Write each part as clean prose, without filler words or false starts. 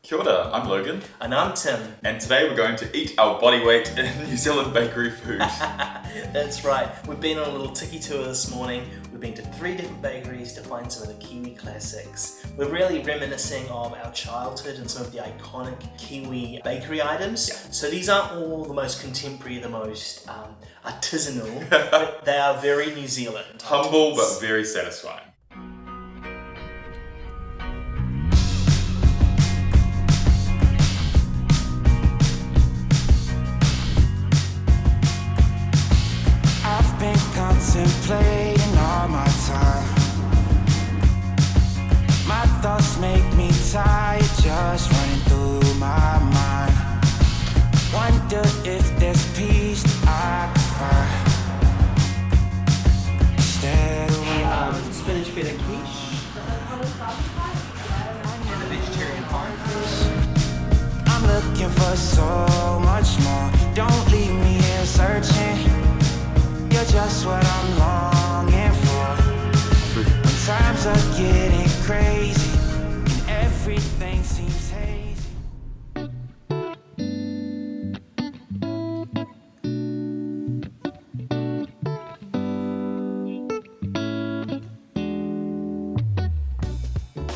Kia ora, I'm Logan. And I'm Tim. And today we're going to eat our body weight in New Zealand bakery food. That's right. We've been on a little tiki tour this morning. We've been to 3 different bakeries to find some of the Kiwi classics. We're really reminiscing of our childhood and some of the iconic Kiwi bakery items. Yeah. So these aren't all the most contemporary, the most artisanal, but they are very New Zealand. Humble but very satisfying. Contemplating all my time. My thoughts make me tired, just running through my mind. Wonder if there's peace that I could find. Instead of Spinach feta quiche and the vegetarian pie. I'm looking for so much more. Don't leave me here searching. You're just what I'm longing for. When times are getting crazy and everything seems hazy.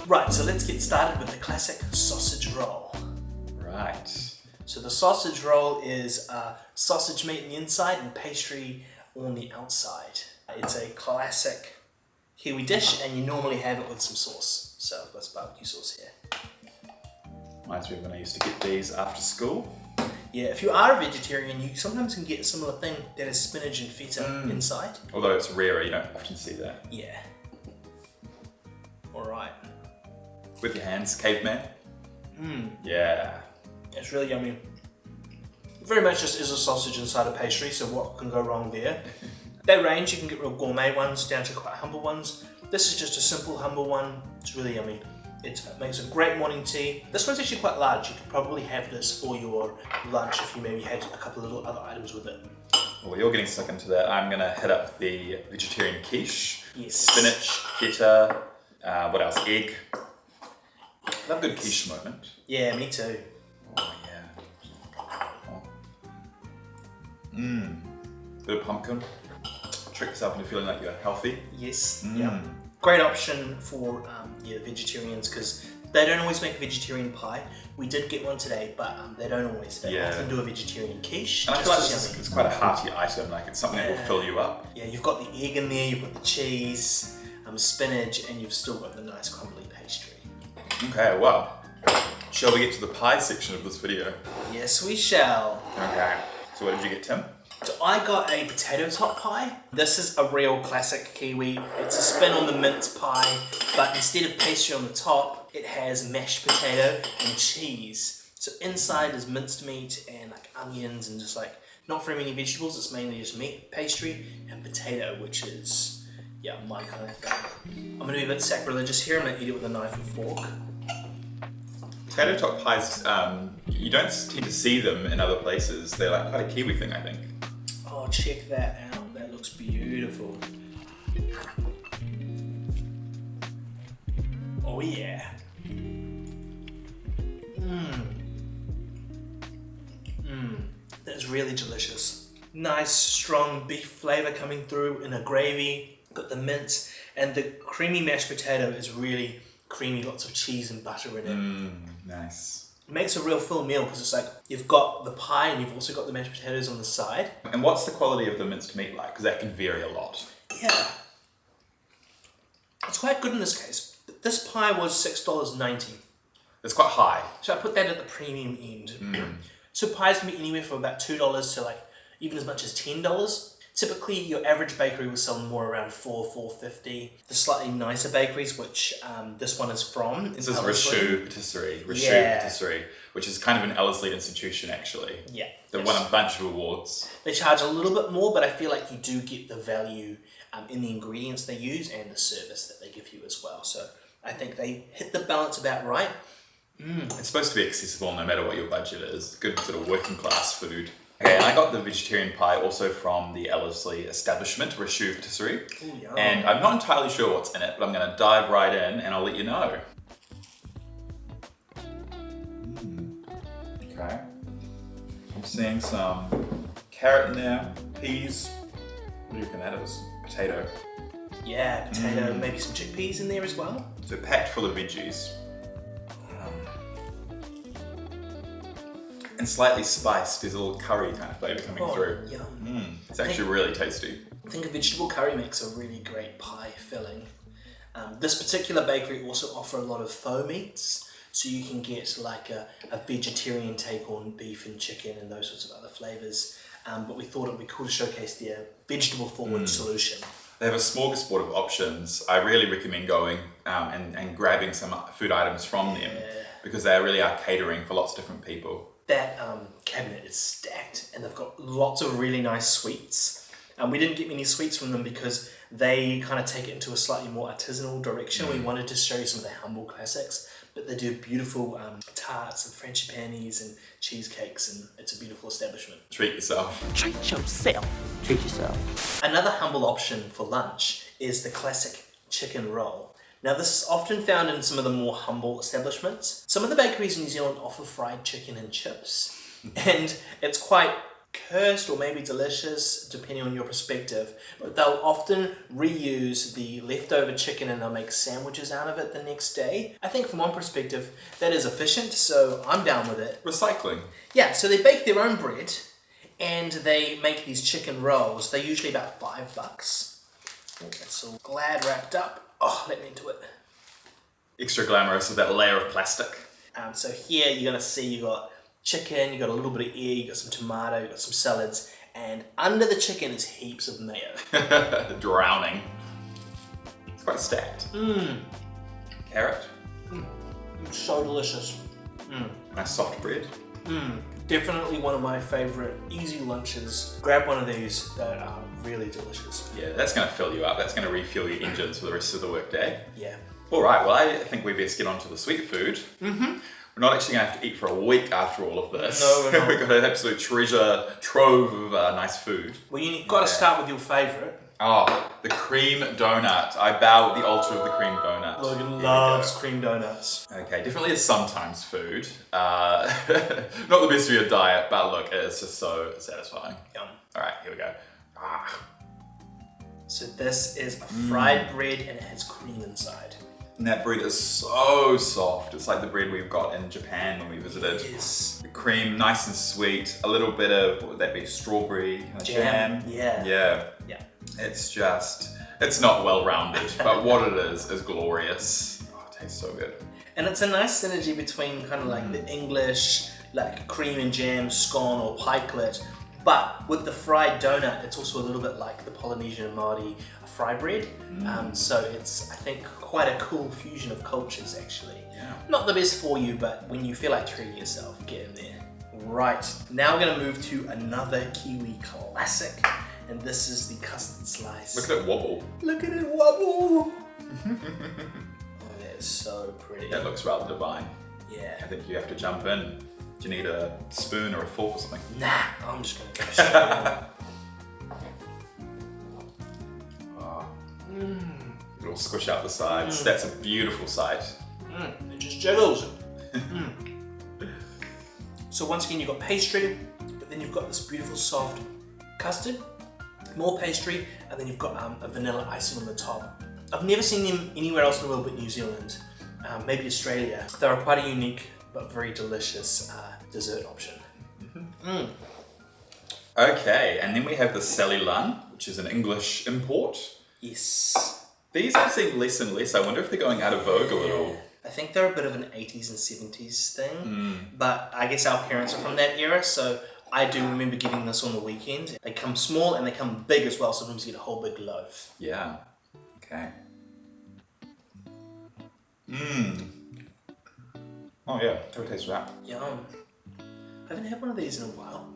Right, so let's get started with the classic sausage roll. Right. So the sausage roll is sausage meat on the inside and pastry on the outside. It's a classic Kiwi dish and you normally have it with some sauce. So I've got some barbecue sauce here. Reminds me of when I used to get these after school. Yeah, if you are a vegetarian, you sometimes can get a similar thing that has spinach and feta inside. Although it's rarer, you don't often see that. Yeah. Alright. With your hands, caveman. Yeah. It's really yummy. Very much just is a sausage inside a pastry, so what can go wrong there? They range, you can get real gourmet ones down to quite humble ones. This is just a simple humble one. It's really yummy. It makes a great morning tea. This one's actually quite large. You could probably have this for your lunch if you maybe had a couple of little other items with it. Well, you're getting stuck into that. I'm gonna hit up the vegetarian quiche. Yes. Spinach, feta, what else? Egg. Love a good quiche moment. Yeah, me too. Oh yeah. Bit of pumpkin. Trick yourself into feeling like you're healthy. Yes. Yeah. Great option for vegetarians because they don't always make a vegetarian pie. We did get one today, but they don't always. They often do a vegetarian quiche. And I feel like it's quite a hearty item. Like it's something that will fill you up. Yeah, you've got the egg in there, you've got the cheese, spinach, and you've still got the nice crumbly pastry. Okay, well, shall we get to the pie section of this video? Yes, we shall. Okay. So what did you get, Tim? So I got a potato top pie. This is a real classic Kiwi. It's a spin on the mince pie, but instead of pastry on the top, it has mashed potato and cheese. So inside is minced meat and like onions and just like not very many vegetables. It's mainly just meat, pastry, and potato, which is my kind of thing. I'm gonna be a bit sacrilegious here. I'm gonna eat it with a knife and fork. Potato top pies, you don't tend to see them in other places. They're like quite a Kiwi thing, I think. Oh, check that out. That looks beautiful. Oh yeah. That's really delicious. Nice, strong beef flavor coming through in a gravy. Got the mince and the creamy mashed potato is really creamy, lots of cheese and butter in it. Nice. It makes a real full meal because it's like you've got the pie and you've also got the mashed potatoes on the side. And what's the quality of the minced meat like? Because that can vary a lot. Yeah. It's quite good in this case. This pie was $6.90. It's quite high. So I put that at the premium end. So pies can be anywhere from about $2 to like even as much as $10. Typically, your average bakery will sell more around $4.50. The slightly nicer bakeries, which this one is from. This is Rishu Patisserie, which is kind of an Ellerslie institution actually. Yeah. They won a bunch of awards. They charge a little bit more, but I feel like you do get the value in the ingredients they use and the service that they give you as well. So I think they hit the balance about right. It's supposed to be accessible no matter what your budget is. Good sort of working class food. Okay, and I got the vegetarian pie also from the Ellerslie establishment, Rishu Patisserie. Ooh, yum. And I'm not entirely sure what's in it, but I'm going to dive right in and I'll let you know. Okay. I'm seeing some carrot in there, peas. What do you reckon that is? Potato. Yeah, potato, maybe some chickpeas in there as well. So packed full of veggies. And slightly spiced. There's a little curry kind of flavour coming through. Yum. It's actually really tasty. I think a vegetable curry makes a really great pie filling. This particular bakery also offer a lot of faux meats, so you can get like a vegetarian take on beef and chicken and those sorts of other flavours. But we thought it would be cool to showcase their vegetable forward solution. They have a smorgasbord of options. I really recommend going and grabbing some food items from them because they really are catering for lots of different people. That cabinet is stacked and they've got lots of really nice sweets. We didn't get many sweets from them because they kind of take it into a slightly more artisanal direction. We wanted to show you some of their humble classics, but they do beautiful tarts and frangipani's and cheesecakes, and it's a beautiful establishment. Treat yourself. Treat yourself. Treat yourself. Another humble option for lunch is the classic chicken roll. Now this is often found in some of the more humble establishments. Some of the bakeries in New Zealand offer fried chicken and chips, and it's quite cursed or maybe delicious depending on your perspective, but they'll often reuse the leftover chicken and they'll make sandwiches out of it the next day. I think from one perspective that is efficient, so I'm down with it. Recycling. Yeah, so they bake their own bread and they make these chicken rolls. They're usually about $5. Oh, it's all glad wrapped up. Oh, let me into it. Extra glamorous with that layer of plastic. So here you're going to see you got chicken, you got a little bit of egg, you got some tomato, you got some salads, and under the chicken is heaps of mayo. Drowning. It's quite stacked. Carrot. It's so delicious. Nice soft bread. Definitely one of my favourite easy lunches. Grab one of these that are really delicious. Yeah, that's going to fill you up. That's going to refuel your engines for the rest of the workday. Yeah. All right, well, I think we best get on to the sweet food. We're not actually going to have to eat for a week after all of this. No, we're not. We've got an absolute treasure trove of nice food. Well, you've got to start with your favourite. Oh, the cream donut. I bow at the altar of the cream donut. Logan Here we loves go. cream donuts. Okay, definitely a sometimes food. Not the best for your diet, but look, it's just so satisfying. Yum. All right, here we go. So this is a fried bread and it has cream inside. And that bread is so soft. It's like the bread we've got in Japan when we visited. Yes. The cream, nice and sweet. A little bit of, what would that be, strawberry kind of jam? Yeah. Yeah. Yeah. It's just, it's not well-rounded, but what it is glorious. Oh, it tastes so good. And it's a nice synergy between kind of like the English, like cream and jam, scone or pikelet, but with the fried donut, it's also a little bit like the Polynesian and Māori fried bread. So it's, I think, quite a cool fusion of cultures actually. Yeah. Not the best for you, but when you feel like treating yourself, get in there. Right, now we're gonna move to another Kiwi classic, and this is the custard slice. Look at it wobble. Look at it wobble! Oh, that is so pretty. That looks rather divine. Yeah. I think you have to jump in. Do you need a spoon or a fork or something? Nah, I'm just gonna go straight in. It'll squish out the sides. That's a beautiful sight. It just jiggles. So once again, you've got pastry, but then you've got this beautiful soft custard, more pastry, and then you've got a vanilla icing on the top. I've never seen them anywhere else in the world but New Zealand, maybe Australia. They're quite a unique but very delicious dessert option. Okay, and then we have the Sally Lunn, which is an English import. Yes. These I've seen less and less. I wonder if they're going out of vogue a little. I think they're a bit of an 80s and 70s thing, but I guess our parents are from that era, so I do remember getting this on the weekend. They come small and they come big as well, sometimes you get a whole big loaf. Yeah. Okay. Oh yeah, total taste wrap. Yum. I haven't had one of these in a while.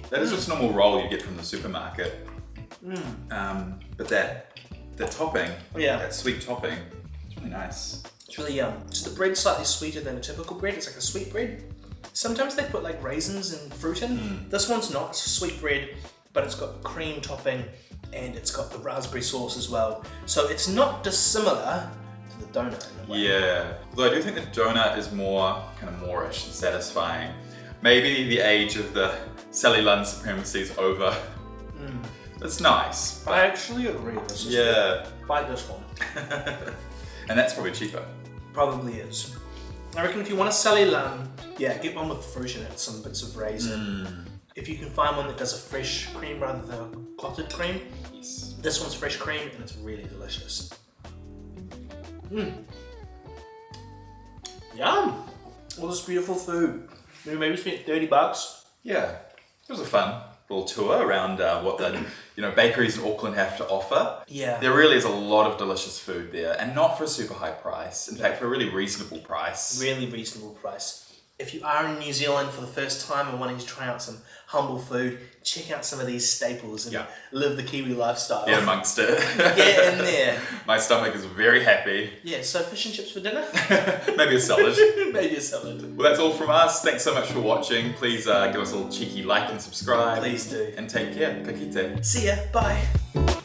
That is just a normal roll you get from the supermarket. But the topping, that sweet topping, it's really nice. It's really yum. So the bread's slightly sweeter than a typical bread. It's like a sweet bread. Sometimes they put like raisins and fruit in. This one's not. It's a sweet bread, but it's got cream topping and it's got the raspberry sauce as well. So it's not dissimilar to the donut in a way. Yeah. Although I do think the donut is more kind of moreish and satisfying. Maybe the age of the Sally Lunn supremacy is over. It's nice. I actually agree. This is buy this one. And that's probably cheaper. Probably is. I reckon if you want a Sally Lunn, get one with fruit in it, some bits of raisin. If you can find one that does a fresh cream rather than a clotted cream, Yes. this one's fresh cream and it's really delicious. Yum! All this beautiful food. We maybe spent $30. Yeah. It was a fun little tour around what the bakeries in Auckland have to offer. Yeah. There really is a lot of delicious food there, and not for a super high price. In fact, for a really reasonable price. Really reasonable price. If you are in New Zealand for the first time and wanting to try out some humble food, check out some of these staples and live the Kiwi lifestyle. Get amongst it. Get in there. My stomach is very happy. Yeah, so fish and chips for dinner? Maybe a salad. Maybe a salad. Well, that's all from us. Thanks so much for watching. Please give us a little cheeky like and subscribe. Please do. And take care. Ka kite. See ya. Bye.